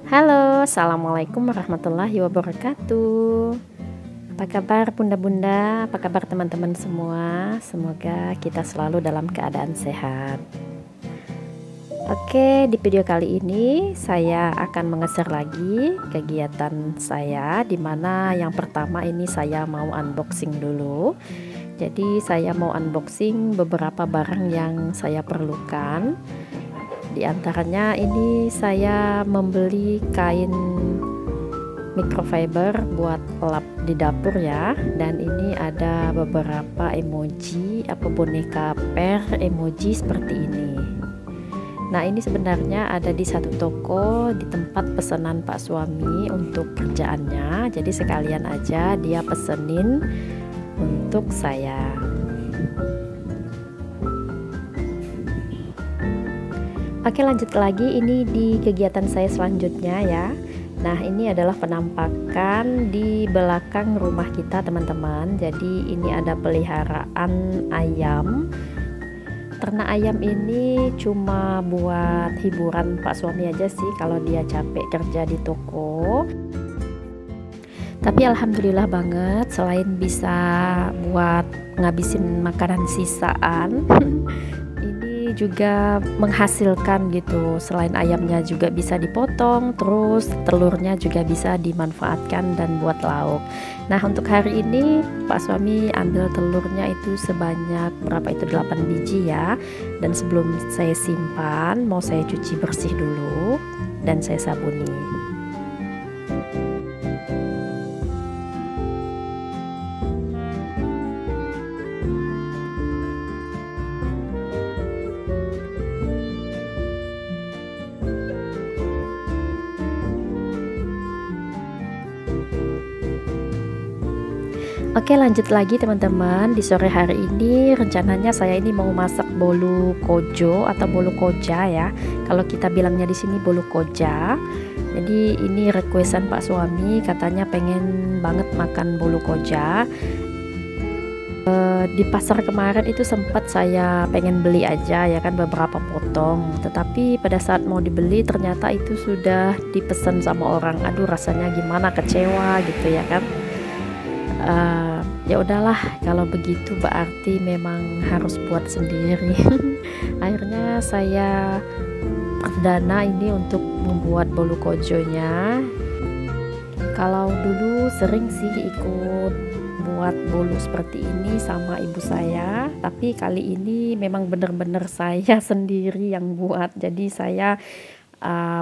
Halo, assalamualaikum warahmatullahi wabarakatuh. Apa kabar bunda-bunda? Apa kabar teman-teman semua? Semoga kita selalu dalam keadaan sehat. Oke, di video kali ini saya akan mengeser lagi kegiatan saya, dimana yang pertama ini saya mau unboxing dulu. Jadi saya mau unboxing beberapa barang yang saya perlukan. Di antaranya ini saya membeli kain microfiber buat lap di dapur ya, dan ini ada beberapa emoji apa boneka per emoji seperti ini. Nah, ini sebenarnya ada di satu toko di tempat pesanan Pak suami untuk kerjaannya, jadi sekalian aja dia pesenin untuk saya. Oke, lanjut lagi, ini di kegiatan saya selanjutnya ya. Nah, ini adalah penampakan di belakang rumah kita teman-teman. Jadi ini ada peliharaan ayam. Ternak ayam ini cuma buat hiburan Pak suami aja sih kalau dia capek kerja di toko. Tapi alhamdulillah banget, selain bisa buat ngabisin makanan sisaan ini juga menghasilkan gitu. Selain ayamnya juga bisa dipotong, terus telurnya juga bisa dimanfaatkan dan buat lauk. Nah, untuk hari ini Pak suami ambil telurnya itu sebanyak berapa itu, 8 biji ya. Dan sebelum saya simpan, mau saya cuci bersih dulu dan saya sabuni. Oke, lanjut lagi teman-teman. Di sore hari ini rencananya saya ini mau masak bolu kojo atau bolu koja ya. Kalau kita bilangnya di sini bolu koja. Jadi ini requestan Pak suami, katanya pengen banget makan bolu koja. Di pasar kemarin itu sempat saya pengen beli aja ya kan, beberapa potong, tetapi pada saat mau dibeli ternyata itu sudah dipesan sama orang. Aduh, rasanya gimana, kecewa gitu ya kan. Ya udahlah, kalau begitu berarti memang harus buat sendiri. Akhirnya saya perdana ini untuk membuat bolu kojonya. Kalau dulu sering sih ikut buat bolu seperti ini sama ibu saya, tapi kali ini memang benar-benar saya sendiri yang buat. Jadi saya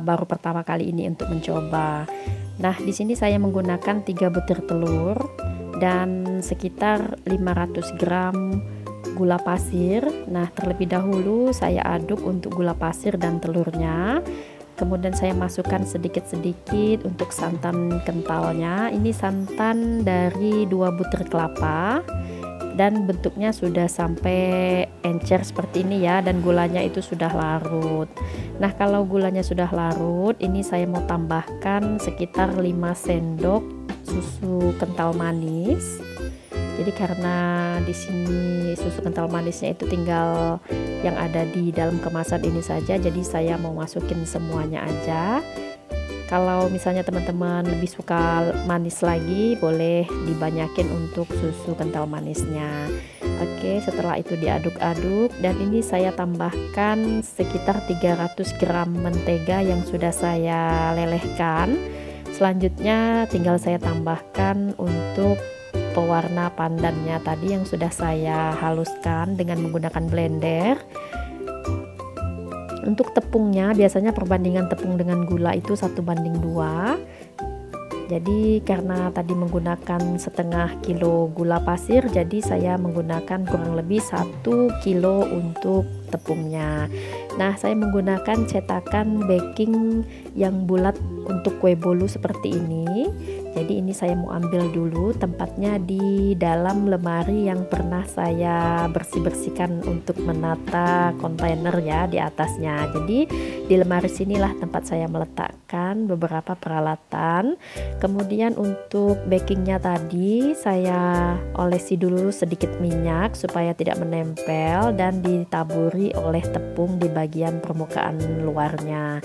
baru pertama kali ini untuk mencoba. Nah, di sini saya menggunakan 3 butir telur dan sekitar 500 gram gula pasir. Nah, terlebih dahulu saya aduk untuk gula pasir dan telurnya. Kemudian saya masukkan sedikit-sedikit untuk santan kentalnya. Ini santan dari 2 butir kelapa dan bentuknya sudah sampai encer seperti ini ya, dan gulanya itu sudah larut. Nah, kalau gulanya sudah larut, ini saya mau tambahkan sekitar 5 sendok susu kental manis. Jadi karena di sini susu kental manisnya itu tinggal yang ada di dalam kemasan ini saja, jadi saya mau masukin semuanya aja. Kalau misalnya teman-teman lebih suka manis lagi, boleh dibanyakin untuk susu kental manisnya. Oke, setelah itu diaduk-aduk, dan ini saya tambahkan sekitar 300 gram mentega yang sudah saya lelehkan. Selanjutnya tinggal saya tambahkan untuk pewarna pandannya tadi yang sudah saya haluskan dengan menggunakan blender. Untuk tepungnya biasanya perbandingan tepung dengan gula itu 1:2. Jadi karena tadi menggunakan setengah kilo gula pasir, jadi saya menggunakan kurang lebih 1 kilo untuk tepungnya. Nah, saya menggunakan cetakan baking yang bulat untuk kue bolu seperti ini. Jadi ini saya mau ambil dulu tempatnya di dalam lemari yang pernah saya bersih-bersihkan untuk menata kontainer ya di atasnya. Jadi di lemari sinilah tempat saya meletakkan beberapa peralatan. Kemudian untuk bakingnya tadi saya olesi dulu sedikit minyak supaya tidak menempel dan ditaburi oleh tepung di bagian permukaan luarnya.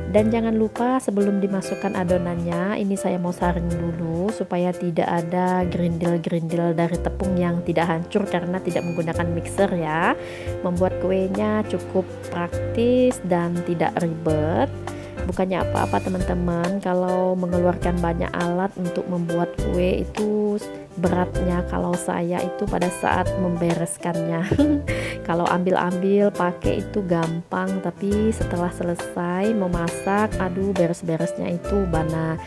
Dan jangan lupa sebelum dimasukkan adonannya, ini saya mau saring dulu supaya tidak ada gerindil-gerindil dari tepung yang tidak hancur karena tidak menggunakan mixer ya. Membuat kuenya cukup praktis dan tidak ribet. Bukannya apa-apa teman-teman, kalau mengeluarkan banyak alat untuk membuat kue itu beratnya kalau saya itu pada saat membereskannya. Kalau ambil-ambil pakai itu gampang, tapi setelah selesai memasak, aduh beres-beresnya itu bana.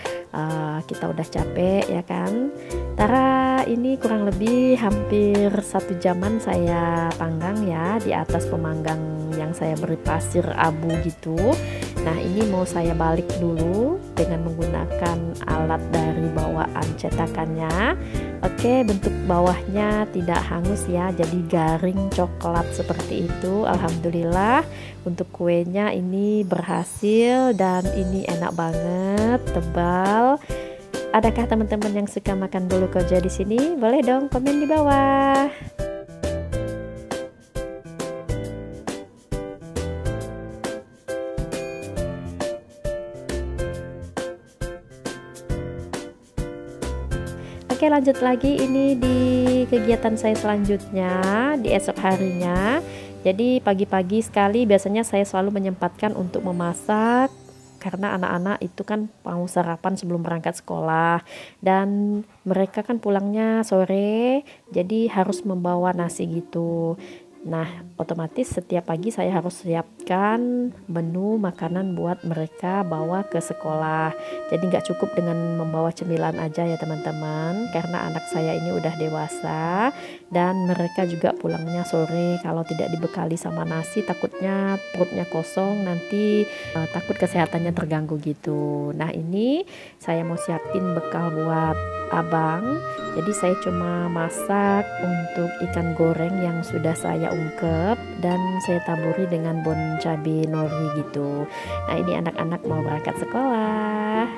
Kita udah capek ya kan. Tara, ini kurang lebih hampir 1 jaman saya panggang ya di atas pemanggang yang saya beri pasir abu gitu. Nah, ini mau saya balik dulu dengan menggunakan alat dari bawaan cetakannya. Oke, bentuk bawahnya tidak hangus ya, jadi garing coklat seperti itu. Alhamdulillah untuk kuenya ini berhasil dan ini enak banget, tebal. Adakah teman-teman yang suka makan bolu koja di sini? Boleh dong komen di bawah. Oke, lanjut lagi ini di kegiatan saya selanjutnya di esok harinya. Jadi pagi-pagi sekali biasanya saya selalu menyempatkan untuk memasak karena anak-anak itu kan mau sarapan sebelum berangkat sekolah dan mereka kan pulangnya sore, jadi harus membawa nasi gitu. Nah, otomatis setiap pagi saya harus siapkan menu makanan buat mereka bawa ke sekolah. Jadi nggak cukup dengan membawa cemilan aja ya teman-teman, karena anak saya ini udah dewasa dan mereka juga pulangnya sore. Kalau tidak dibekali sama nasi, takutnya perutnya kosong, nanti takut kesehatannya terganggu gitu. Nah, ini saya mau siapin bekal buat abang. Jadi saya cuma masak untuk ikan goreng yang sudah saya ungkep dan saya taburi dengan bon cabai nori gitu. Nah, ini anak-anak mau berangkat sekolah.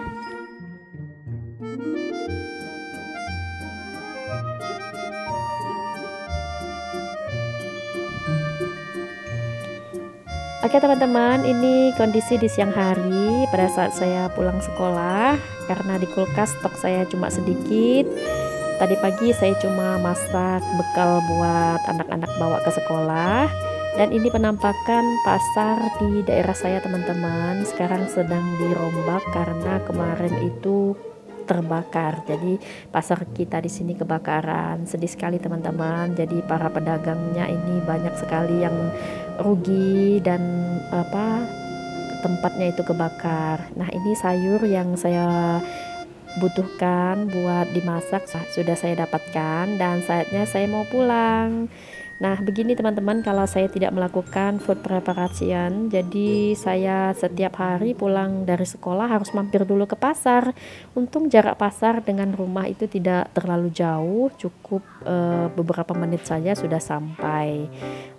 Oke teman-teman, ini kondisi di siang hari pada saat saya pulang sekolah. Karena di kulkas stok saya cuma sedikit. Tadi pagi saya cuma masak bekal buat anak-anak bawa ke sekolah. Dan ini penampakan pasar di daerah saya teman-teman. Sekarang sedang dirombak karena kemarin itu terbakar. Jadi pasar kita di sini kebakaran. Sedih sekali teman-teman. Jadi para pedagangnya ini banyak sekali yang rugi dan tempatnya itu kebakar. Nah, ini sayur yang saya butuhkan buat dimasak sudah saya dapatkan dan saatnya saya mau pulang. Nah, begini teman-teman, kalau saya tidak melakukan food preparation, jadi saya setiap hari pulang dari sekolah harus mampir dulu ke pasar. Untung jarak pasar dengan rumah itu tidak terlalu jauh, cukup beberapa menit saja sudah sampai.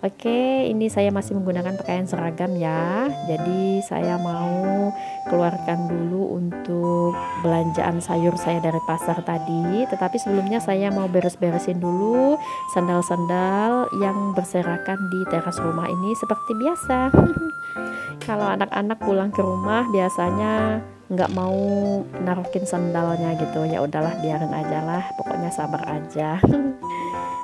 Oke, ini saya masih menggunakan pakaian seragam ya. Jadi saya mau keluarkan dulu untuk belanjaan sayur saya dari pasar tadi. Tetapi sebelumnya saya mau beres-beresin dulu sandal-sandal yang berserakan di teras rumah ini seperti biasa. Kalau anak-anak pulang ke rumah biasanya nggak mau naruhin sandalnya gitu, ya udahlah biarin aja lah, pokoknya sabar aja.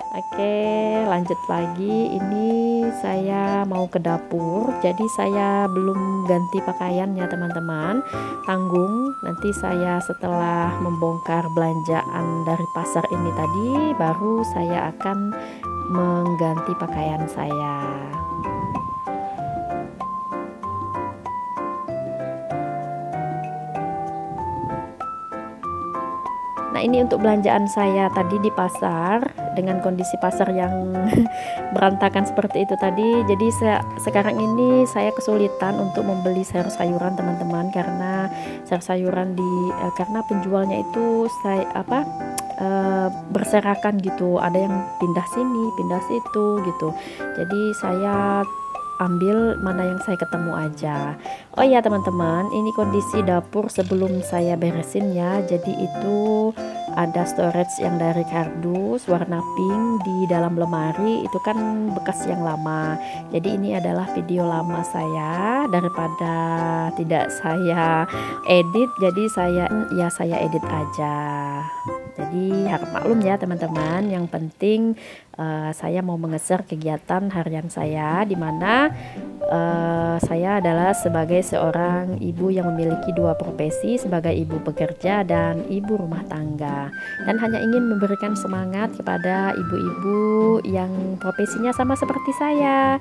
Oke, lanjut lagi. Ini saya mau ke dapur, jadi saya belum ganti pakaian ya teman-teman. Tanggung, nanti saya setelah membongkar belanjaan dari pasar ini tadi, baru saya akan mengganti pakaian saya. Nah, ini untuk belanjaan saya tadi di pasar dengan kondisi pasar yang berantakan seperti itu tadi. Jadi sekarang ini saya kesulitan untuk membeli sayur-sayuran teman-teman, karena sayur-sayuran karena penjualnya itu berserakan gitu. Ada yang pindah sini, pindah situ gitu. Jadi saya ambil mana yang saya ketemu aja. Oh iya teman-teman, ini kondisi dapur sebelum saya beresin ya. Jadi itu ada storage yang dari kardus warna pink di dalam lemari, itu kan bekas yang lama. Jadi ini adalah video lama saya, daripada tidak saya edit, jadi saya edit aja. Jadi harap maklum ya teman-teman. Yang penting saya mau mengeser kegiatan harian saya, dimana saya adalah sebagai seorang ibu yang memiliki dua profesi, sebagai ibu pekerja dan ibu rumah tangga, dan hanya ingin memberikan semangat kepada ibu-ibu yang profesinya sama seperti saya.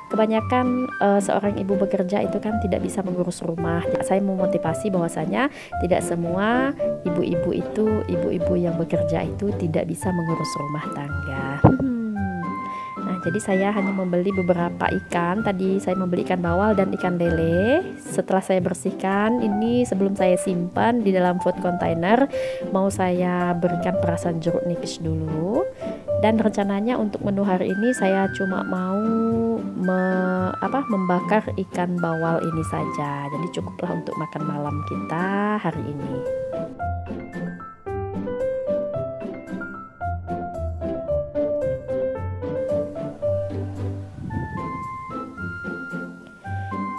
Kebanyakan seorang ibu bekerja itu kan tidak bisa mengurus rumah. Saya memotivasi bahwasanya tidak semua ibu-ibu itu, ibu-ibu yang bekerja itu tidak bisa mengurus rumah tangga. Nah, jadi saya hanya membeli beberapa ikan. Tadi saya membeli ikan bawal dan ikan lele. Setelah saya bersihkan, ini sebelum saya simpan di dalam food container, mau saya berikan perasan jeruk nipis dulu. Dan rencananya untuk menu hari ini saya cuma mau membakar ikan bawal ini saja. Jadi cukuplah untuk makan malam kita hari ini.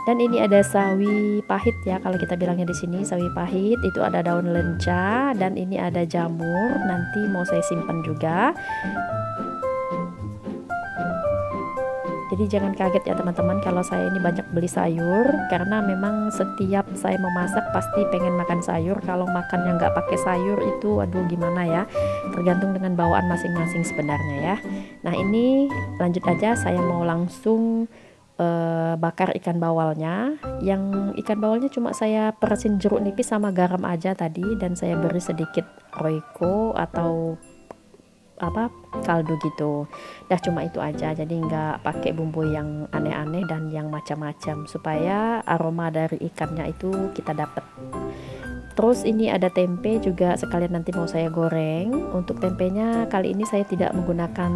Dan ini ada sawi pahit ya, kalau kita bilangnya di sini sawi pahit. Itu ada daun lenca dan ini ada jamur. Nanti mau saya simpan juga. Jadi jangan kaget ya teman-teman kalau saya ini banyak beli sayur, karena memang setiap saya memasak pasti pengen makan sayur. Kalau makan yang nggak pakai sayur itu aduh gimana ya, tergantung dengan bawaan masing-masing sebenarnya ya. Nah ini lanjut aja, saya mau langsung bakar ikan bawalnya. Yang ikan bawalnya cuma saya perasin jeruk nipis sama garam aja tadi, dan saya beri sedikit roiko atau kaldu gitu. Dah cuma itu aja, jadi nggak pakai bumbu yang aneh-aneh dan yang macam-macam, supaya aroma dari ikannya itu kita dapat. Terus ini ada tempe juga sekalian nanti mau saya goreng. Untuk tempenya kali ini saya tidak menggunakan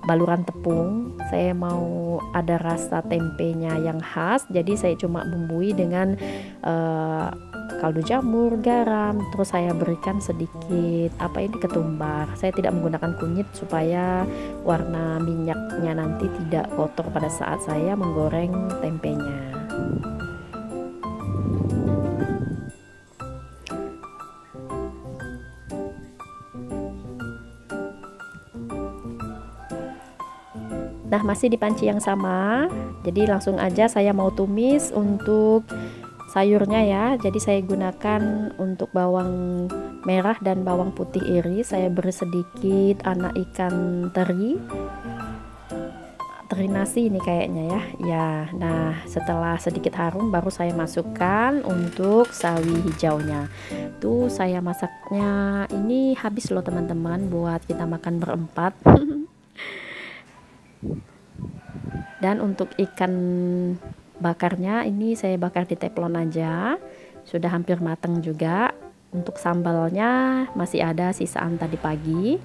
baluran tepung, saya mau ada rasa tempenya yang khas, jadi saya cuma bumbui dengan kaldu jamur, garam, terus saya berikan sedikit ketumbar. Saya tidak menggunakan kunyit supaya warna minyaknya nanti tidak kotor pada saat saya menggoreng tempenya. Nah, masih di panci yang sama, jadi langsung aja saya mau tumis untuk sayurnya ya. Jadi saya gunakan untuk bawang merah dan bawang putih iris. Saya beri sedikit anak ikan teri nasi ini kayaknya ya. Ya, nah setelah sedikit harum baru saya masukkan untuk sawi hijaunya. Tuh saya masaknya ini habis loh teman-teman, buat kita makan berempat. Dan untuk ikan bakarnya ini saya bakar di teflon aja, sudah hampir matang juga. Untuk sambalnya masih ada sisaan tadi pagi.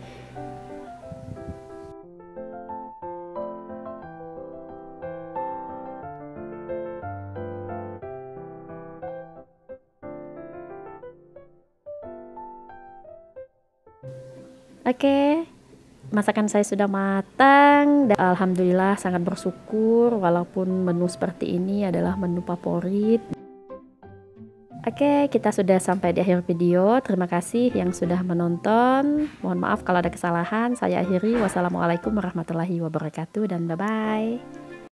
Oke, masakan saya sudah matang dan alhamdulillah sangat bersyukur walaupun menu seperti ini adalah menu favorit. Oke, kita sudah sampai di akhir video. Terima kasih yang sudah menonton. Mohon maaf kalau ada kesalahan. Saya akhiri. Wassalamualaikum warahmatullahi wabarakatuh dan bye-bye.